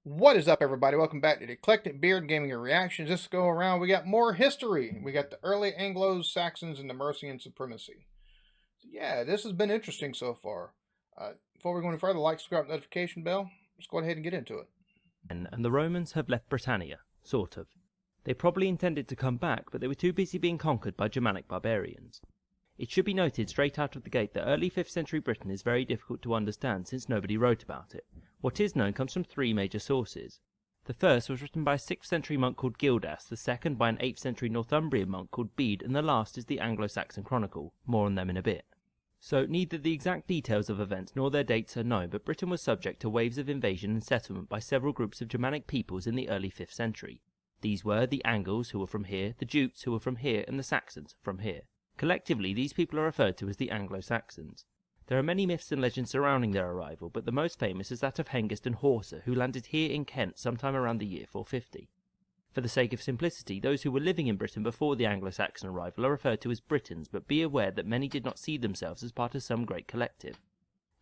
What is up, everybody? Welcome back to the Eclectic Beard Gaming and Reactions. This go around, we got more history. We got the early Anglo-Saxons and the Mercian Supremacy. So yeah, this has been interesting so far. Before we go any further, like, subscribe, notification bell. Let's go ahead and get into it. And the Romans have left Britannia, sort of. They probably intended to come back, but they were too busy being conquered by Germanic barbarians. It should be noted straight out of the gate that early 5th century Britain is very difficult to understand since nobody wrote about it. What is known comes from three major sources. The first was written by a 6th century monk called Gildas, the second by an 8th century Northumbrian monk called Bede, and the last is the Anglo-Saxon Chronicle. More on them in a bit. So neither the exact details of events nor their dates are known, but Britain was subject to waves of invasion and settlement by several groups of Germanic peoples in the early 5th century. These were the Angles, who were from here, the Jutes, who were from here, and the Saxons, from here. Collectively, these people are referred to as the Anglo-Saxons. There are many myths and legends surrounding their arrival, but the most famous is that of Hengist and Horsa, who landed here in Kent sometime around the year 450. For the sake of simplicity, those who were living in Britain before the Anglo-Saxon arrival are referred to as Britons, but be aware that many did not see themselves as part of some great collective.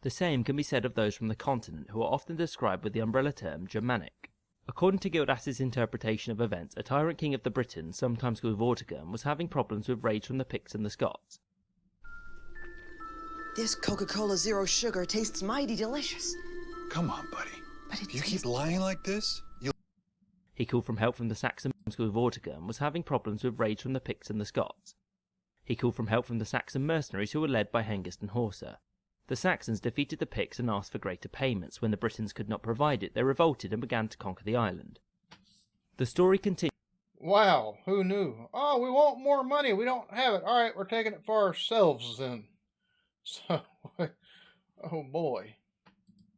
The same can be said of those from the continent, who are often described with the umbrella term Germanic. According to Gildas's interpretation of events, a tyrant king of the Britons, sometimes called Vortigern, was having problems with raids from the Picts and the Scots. This Coca-Cola Zero Sugar tastes mighty delicious. Come on, buddy. But If you keep lying like this, you'll... He called from help from the Saxon called Vortigern, was having problems with raids from the Picts and the Scots. He called from help from the Saxon mercenaries who were led by Hengist and Horsa. The Saxons defeated the Picts and asked for greater payments. When the Britons could not provide it, they revolted and began to conquer the island. The story continues. Wow, who knew? Oh, we want more money. We don't have it. All right, we're taking it for ourselves then. So, oh boy.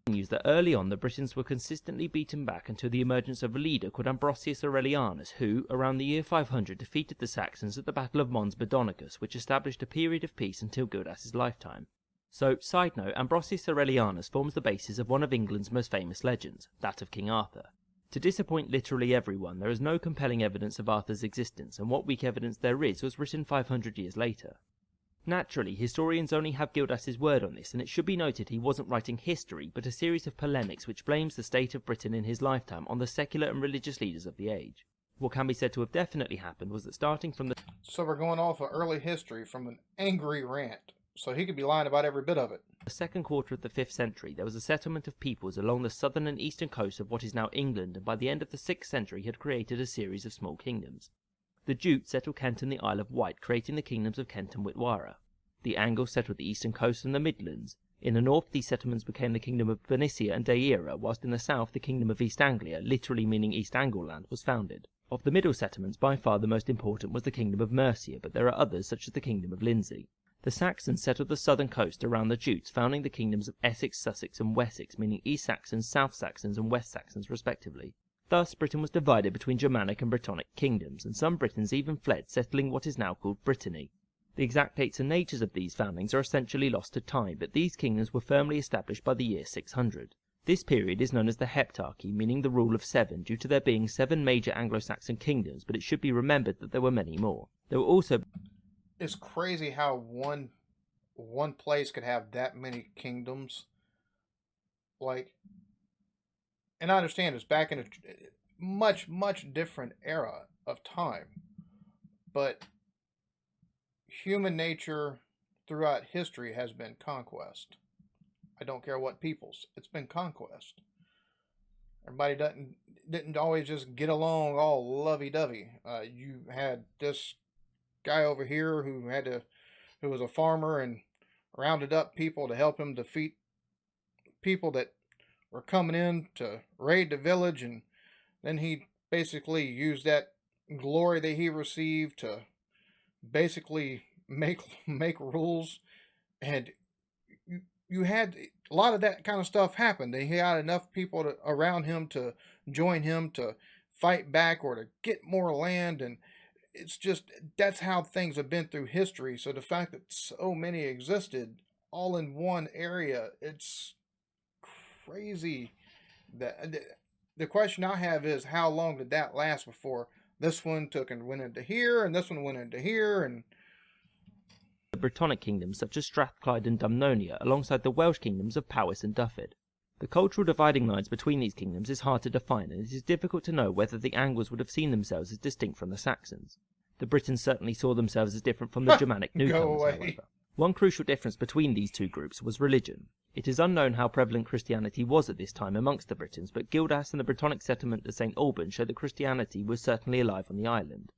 That early on the Britons were consistently beaten back until the emergence of a leader called Ambrosius Aurelianus, who, around the year 500, defeated the Saxons at the Battle of Mons Badonicus, which established a period of peace until Gildas's lifetime. So, side note, Ambrosius Aurelianus forms the basis of one of England's most famous legends, that of King Arthur. To disappoint literally everyone, there is no compelling evidence of Arthur's existence, and what weak evidence there is was written 500 years later. Naturally, historians only have Gildas's word on this, and it should be noted he wasn't writing history, but a series of polemics which blames the state of Britain in his lifetime on the secular and religious leaders of the age. What can be said to have definitely happened was that starting from the... So we're going off of early history from an angry rant. So he could be lying about every bit of it. The second quarter of the 5th century, there was a settlement of peoples along the southern and eastern coast of what is now England, and by the end of the 6th century had created a series of small kingdoms. The Jutes settled Kent and the Isle of Wight, creating the kingdoms of Kent and Witwara. The Angles settled the eastern coast and the Midlands. In the north, these settlements became the kingdom of Bernicia and Deira, whilst in the south, the kingdom of East Anglia, literally meaning East Angleland, was founded. Of the middle settlements, by far the most important was the kingdom of Mercia, but there are others, such as the kingdom of Lindsey. The Saxons settled the southern coast around the Jutes, founding the kingdoms of Essex, Sussex and Wessex, meaning East Saxons, South Saxons and West Saxons respectively. Thus, Britain was divided between Germanic and Britonnic kingdoms, and some Britons even fled, settling what is now called Brittany. The exact dates and natures of these foundings are essentially lost to time, but these kingdoms were firmly established by the year 600. This period is known as the Heptarchy, meaning the rule of 7, due to there being 7 major Anglo-Saxon kingdoms, but it should be remembered that there were many more. There were also... It's crazy how one place could have that many kingdoms. Like, and I understand it's back in a much different era of time, but human nature throughout history has been conquest. I don't care what peoples, it's been conquest. Everybody didn't always just get along all lovey-dovey. You had this guy over here who was a farmer and rounded up people to help him defeat people that were coming in to raid the village, and then he basically used that glory that he received to basically make rules, and you had a lot of that kind of stuff happen. He had enough people around him to join him to fight back or to get more land, and it's just, that's how things have been through history. So the fact that so many existed all in one area, it's crazy. The question I have is, how long did that last before this one took and went into here, and this one went into here, and... The Britonnic kingdoms such as Strathclyde and Dumnonia, alongside the Welsh kingdoms of Powys and Dyfed. The cultural dividing lines between these kingdoms is hard to define, and it is difficult to know whether the Angles would have seen themselves as distinct from the Saxons. The Britons certainly saw themselves as different from the Germanic newcomers, however. One crucial difference between these two groups was religion. It is unknown how prevalent Christianity was at this time amongst the Britons, but Gildas and the Britonnic settlement at St. Alban show that Christianity was certainly alive on the island.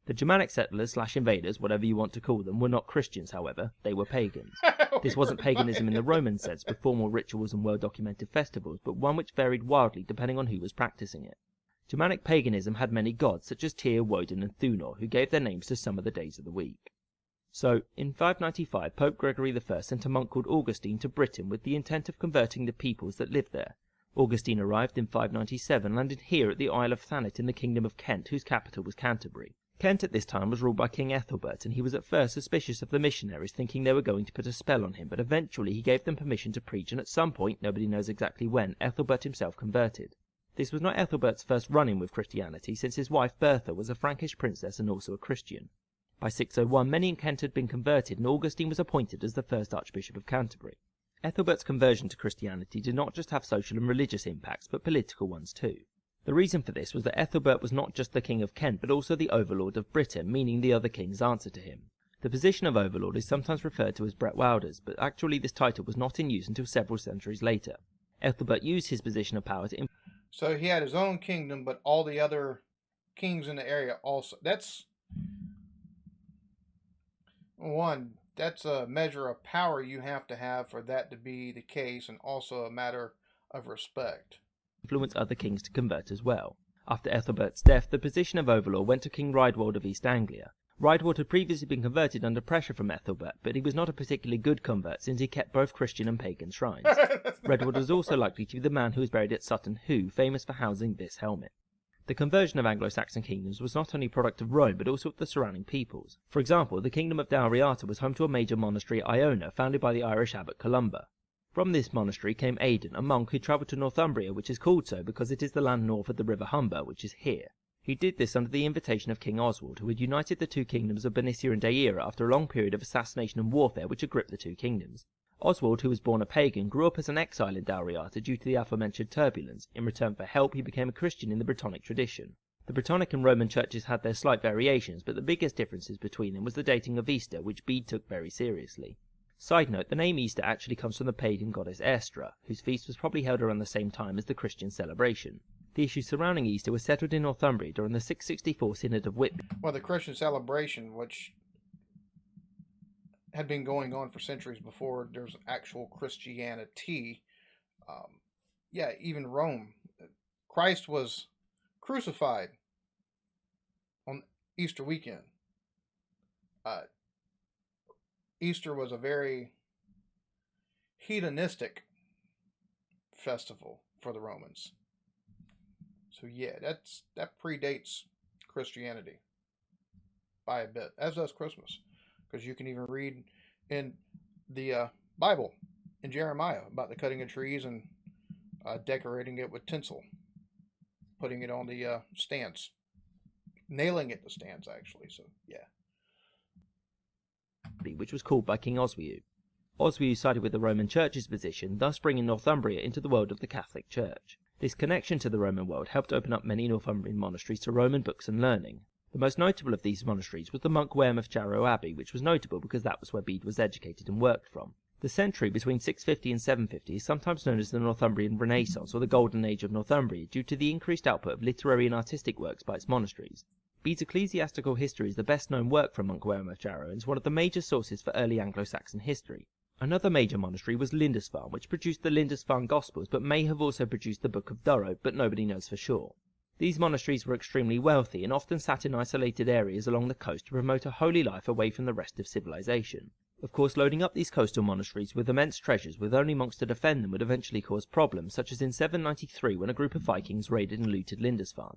The Germanic settlers/invaders, whatever you want to call them, were not Christians, however, they were pagans. This wasn't paganism in the Roman sense, with formal rituals and well-documented festivals, but one which varied wildly depending on who was practicing it. Germanic paganism had many gods, such as Tyr, Woden and Thunor, who gave their names to some of the days of the week. So, in 595, Pope Gregory I sent a monk called Augustine to Britain with the intent of converting the peoples that lived there. Augustine arrived in 597, landed here at the Isle of Thanet in the Kingdom of Kent, whose capital was Canterbury. Kent at this time was ruled by King Æthelberht, and he was at first suspicious of the missionaries, thinking they were going to put a spell on him, but eventually he gave them permission to preach, and at some point, nobody knows exactly when, Æthelberht himself converted. This was not Æthelberht's first run-in with Christianity, since his wife Bertha was a Frankish princess and also a Christian. By 601, many in Kent had been converted, and Augustine was appointed as the first Archbishop of Canterbury. Æthelberht's conversion to Christianity did not just have social and religious impacts, but political ones too. The reason for this was that Æthelberht was not just the King of Kent, but also the Overlord of Britain, meaning the other kings answered to him. The position of Overlord is sometimes referred to as Bretwalders, but actually this title was not in use until several centuries later. Æthelberht used his position of power to... So he had his own kingdom, but all the other kings in the area also... That's a measure of power you have to have for that to be the case, and also a matter of respect. Influence other kings to convert as well. After Æthelberht's death, the position of Overlord went to King Raedwald of East Anglia. Raedwald had previously been converted under pressure from Æthelberht, but he was not a particularly good convert since he kept both Christian and pagan shrines. Raedwald was also likely to be the man who was buried at Sutton Hoo, famous for housing this helmet. The conversion of Anglo-Saxon kingdoms was not only a product of Rome, but also of the surrounding peoples. For example, the kingdom of Dalriata was home to a major monastery at Iona, founded by the Irish abbot Columba. From this monastery came Aidan, a monk who travelled to Northumbria, which is called so because it is the land north of the river Humber, which is here. He did this under the invitation of King Oswald, who had united the two kingdoms of Bernicia and Deira after a long period of assassination and warfare which had gripped the two kingdoms. Oswald, who was born a pagan, grew up as an exile in Dalriata due to the aforementioned turbulence. In return for help, he became a Christian in the Britannic tradition. The Britannic and Roman churches had their slight variations, but the biggest differences between them was the dating of Easter, which Bede took very seriously. Side note, the name Easter actually comes from the pagan goddess Estra, whose feast was probably held around the same time as the Christian celebration. The issues surrounding Easter were settled in Northumbria during the 664 Synod of Whitby. Well, the Christian celebration, which had been going on for centuries before there's actual Christianity. Even Rome. Christ was crucified on Easter weekend. Easter was a very hedonistic festival for the Romans. So yeah, that predates Christianity by a bit, as does Christmas. Because you can even read in the Bible, in Jeremiah, about the cutting of trees and decorating it with tinsel. Putting it on the stands. Nailing it to stands, actually. So, yeah. Which was called by King Oswiu. Oswiu sided with the Roman Church's position, thus bringing Northumbria into the world of the Catholic Church. This connection to the Roman world helped open up many Northumbrian monasteries to Roman books and learning. The most notable of these monasteries was the monk Wearmouth Jarrow Abbey, which was notable because that was where Bede was educated and worked from. The century between 650 and 750 is sometimes known as the Northumbrian Renaissance, or the Golden Age of Northumbria, due to the increased output of literary and artistic works by its monasteries. Bede's ecclesiastical history is the best known work from monk Wearmouth Jarrow and is one of the major sources for early Anglo-Saxon history. Another major monastery was Lindisfarne, which produced the Lindisfarne Gospels, but may have also produced the Book of Durrow, but nobody knows for sure. These monasteries were extremely wealthy and often sat in isolated areas along the coast to promote a holy life away from the rest of civilization. Of course, loading up these coastal monasteries with immense treasures with only monks to defend them would eventually cause problems, such as in 793 when a group of Vikings raided and looted Lindisfarne.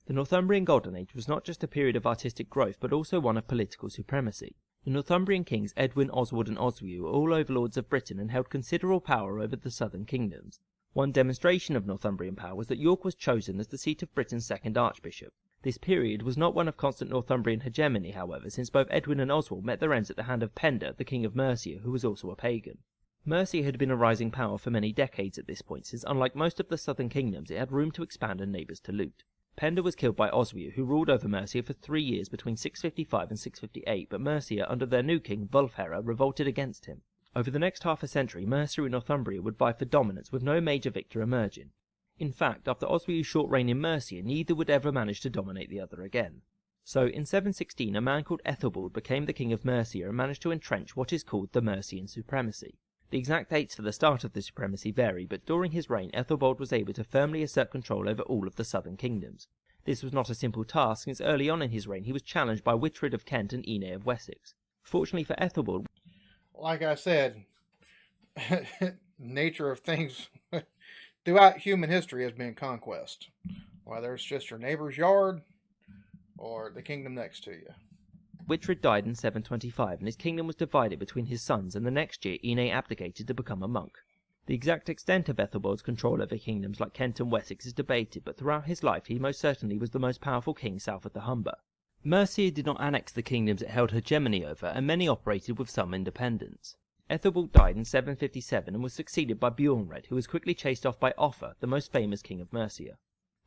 The Northumbrian Golden Age was not just a period of artistic growth, but also one of political supremacy. The Northumbrian kings Edwin, Oswald and Oswiu were all overlords of Britain and held considerable power over the southern kingdoms. One demonstration of Northumbrian power was that York was chosen as the seat of Britain's second archbishop. This period was not one of constant Northumbrian hegemony, however, since both Edwin and Oswald met their ends at the hand of Penda, the king of Mercia, who was also a pagan. Mercia had been a rising power for many decades at this point, since unlike most of the southern kingdoms, it had room to expand and neighbours to loot. Penda was killed by Oswiu, who ruled over Mercia for 3 years between 655 and 658, but Mercia, under their new king, Wulfhere, revolted against him. Over the next half a century, Mercia and Northumbria would vie for dominance, with no major victor emerging. In fact, after Oswiu's short reign in Mercia, neither would ever manage to dominate the other again. So, in 716, a man called Æthelberht became the king of Mercia and managed to entrench what is called the Mercian Supremacy. The exact dates for the start of the supremacy vary, but during his reign, Æthelberht was able to firmly assert control over all of the southern kingdoms. This was not a simple task, since early on in his reign he was challenged by Witred of Kent and Ine of Wessex. Fortunately for Æthelberht, like I said, nature of things throughout human history has been conquest. Whether it's just your neighbor's yard or the kingdom next to you. Witred died in 725, and his kingdom was divided between his sons, and the next year Ine abdicated to become a monk. The exact extent of Æthelberht's control over kingdoms like Kent and Wessex is debated, but throughout his life he most certainly was the most powerful king south of the Humber. Mercia did not annex the kingdoms it held hegemony over, and many operated with some independence. Æthelberht died in 757 and was succeeded by Bjornred, who was quickly chased off by Offa, the most famous king of Mercia.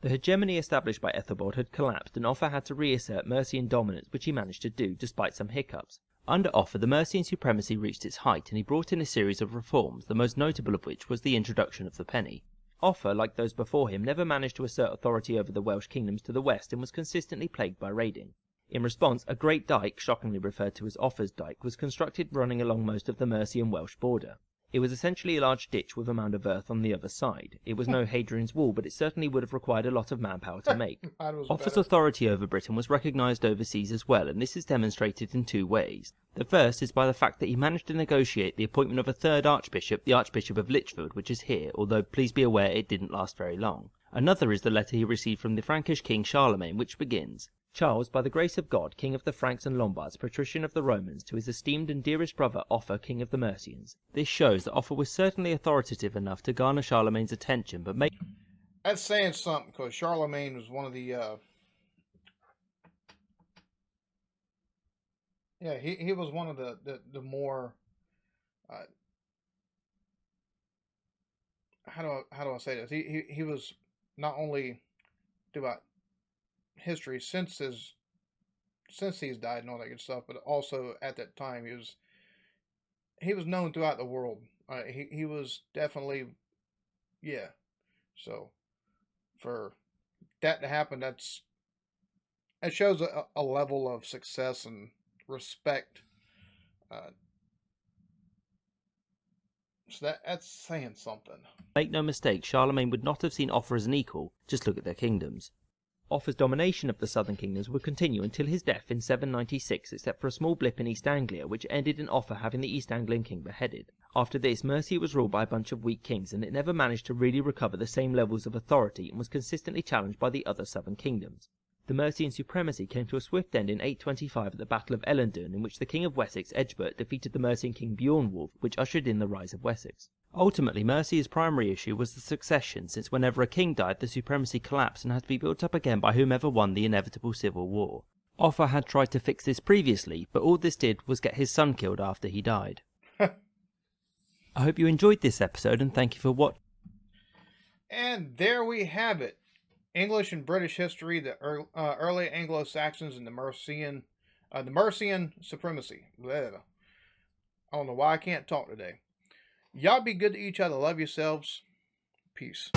The hegemony established by Æthelberht had collapsed, and Offa had to reassert Mercian dominance, which he managed to do, despite some hiccups. Under Offa, the Mercian supremacy reached its height, and he brought in a series of reforms, the most notable of which was the introduction of the penny. Offa, like those before him, never managed to assert authority over the Welsh kingdoms to the west and was consistently plagued by raiding. In response, a great dyke, shockingly referred to as Offa's dyke, was constructed running along most of the Mercian-Welsh border. It was essentially a large ditch with a mound of earth on the other side. It was no Hadrian's Wall, but it certainly would have required a lot of manpower to make. Offa's authority over Britain was recognised overseas as well, and this is demonstrated in 2 ways. The first is by the fact that he managed to negotiate the appointment of a third archbishop, the Archbishop of Lichfield, which is here, although please be aware it didn't last very long. Another is the letter he received from the Frankish king Charlemagne, which begins, "Charles, by the grace of God, King of the Franks and Lombards, patrician of the Romans, to his esteemed and dearest brother Offa, King of the Mercians." This shows that Offa was certainly authoritative enough to garner Charlemagne's attention, but that's saying something, because Charlemagne was one of the he was one of the more how do I say this? He was not only throughout history since he's died and all that good stuff, but also at that time he was known throughout the world. He was definitely, yeah. So for that to happen, that shows a level of success and respect. So that's saying something. Make no mistake, Charlemagne would not have seen Offa as an equal. Just look at their kingdoms. Offa's domination of the southern kingdoms would continue until his death in 796, except for a small blip in East Anglia, which ended in Offa having the East Anglian king beheaded. After this, Mercia was ruled by a bunch of weak kings, and it never managed to really recover the same levels of authority and was consistently challenged by the other southern kingdoms. The Mercian supremacy came to a swift end in 825 at the Battle of Ellendun, in which the king of Wessex, Æthelberht, defeated the Mercian king Bjornwulf, which ushered in the rise of Wessex. Ultimately, Mercia's primary issue was the succession, since whenever a king died, the supremacy collapsed and had to be built up again by whomever won the inevitable civil war. Offa had tried to fix this previously, but all this did was get his son killed after he died. I hope you enjoyed this episode, and thank you for watching. And there we have it. English and British history, the early Anglo-Saxons and the Mercian Supremacy. Blah. I don't know why I can't talk today. Y'all be good to each other. Love yourselves. Peace.